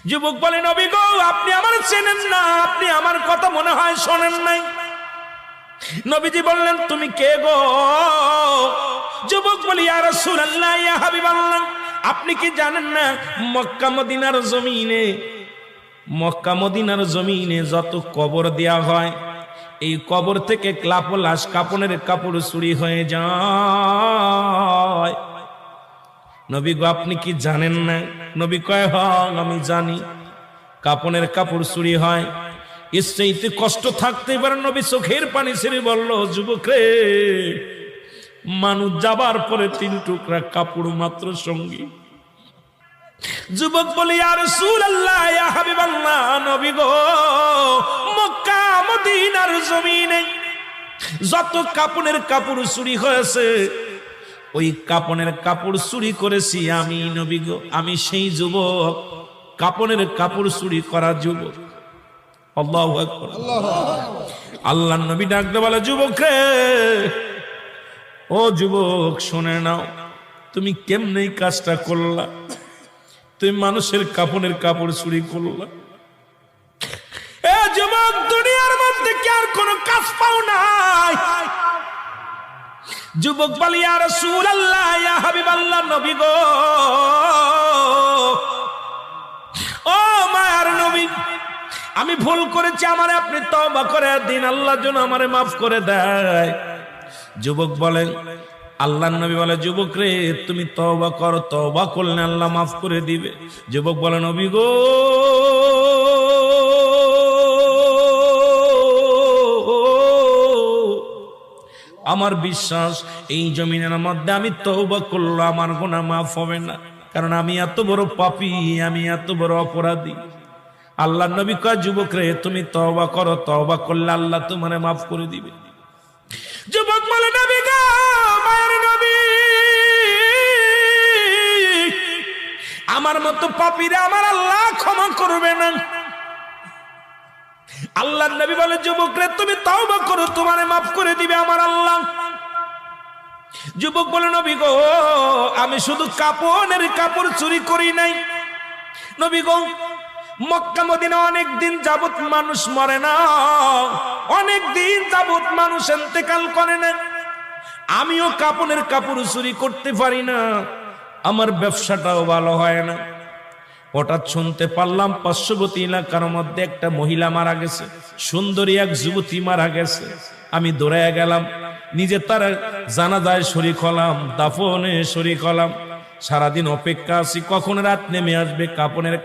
যুবক বলে, নবী গো, আপনি আমার চেনেন না, আপনি আমার কথা মনে হয় শোনেন নাই। নবীজি বললেন, তুমি কে গো? যুবক বলি, ইয়া রাসূলুল্লাহ, ইয়া হাবিবাল্লাহ, আপনি কি জানেন না মক্কা মদিনার জমিনে যত কবর দেয়া হয়, এই কবর থেকে লাশ কাপনের কাপড় চুরি হয়ে যায়। নবী গো, আপনি কি জানেন না? নবী কয়, হ্যাঁ আমি জানি, কাপনের কাপড় চুরি হয়। এর চাইতে কষ্ট থাকতে পারে? নবী চোখের পানি ছেড়ে বলল, যুবক রে, মানুষ যাবার পরে 3 টুকরা কাপড় মাত্র সঙ্গী। যুবক বলি, ইয়া রাসূলুল্লাহ, ইয়া হাবিবাল্লাহ, নবী গো, মক্কা মদিনার জমিনে যত কাপনের কাপড় চুরি হয়েছে, ওই কাপনের কাপড় চুরি করেছি আমি, নবী গো, আমি সেই যুবক, কাপনের কাপড় চুরি করা যুবক। আল্লাহু আকবার। আল্লাহর নবী ডাকতে বলে, যুবক রে, ও যুবক, শুনে নাও, তুমি কেমনে কাজটা করলা? তুমি মানুষের কাপনের কাপড় চুরি করলা। এ যুবক, দুনিয়ার মধ্যে কি আর কোনো কাজ পাও নাই? যুবক বলে, ইয়া রাসূলুল্লাহ, ইয়া হাবিবাল্লাহ, নবী গো, ও মায়ার নবী, আমি ভুল করেছি, আমারে আপনি তওবা করে দিন, আল্লাহ যেন আমারে মাফ করে দেয়। যুবক বলেন, আল্লাহর নবী বলে, যুবক রে, তুমি তওবা করো, তওবা করলে আল্লাহ মাফ করে দিবে। যুবক বলে, নবী গো, আমার বিশ্বাস এই জমিনের মধ্যে আমি তওবা করলে আমার গুনাহ মাফ হবে না, কারণ আমি এত বড় পাপী, আমি এত বড় অপরাধী। আল্লাহর নবী কয়, যুবক রে, তুমি তওবা করো, তওবা করলে আল্লাহ তোমারে মাফ করে দিবে। যুবক বলে, নবী গো, মায়ের নবী, আমার মতো পাপীরে আমার আল্লাহ ক্ষমা করবে না। আল্লাহর নবী বলে, যুবক রে, তুমি তওবা করো, তোমারে মাফ করে দিবে আমার আল্লাহ। যুবক বলে, নবী গো, আমি শুধু কাপনের কাপড় চুরি করি নাই। নবী গো, মক্কা মদিনা অনেক দিন যাবত মানুষ মরে না, অনেক দিন যাবত মানুষ ইন্তেকাল করে না, আমিও কাপনের কাপড় চুরি করতে পারি না, আমার ব্যবসাটাও ভালো হয় না। হঠাৎ শুনতে পারলাম পার্শ্ববর্তী এলাকার মধ্যে একটা মহিলা মারা গেছে, সুন্দরী এক যুবতী মারা গেছে। আমি দৌড়াইয়া গেলাম, নিজে তার জানাজায় শরীক হলাম, দাফনে শরীক হলাম। সারাদিন অপেক্ষা আছি কখন রাত নেমে আসবে, কাপনের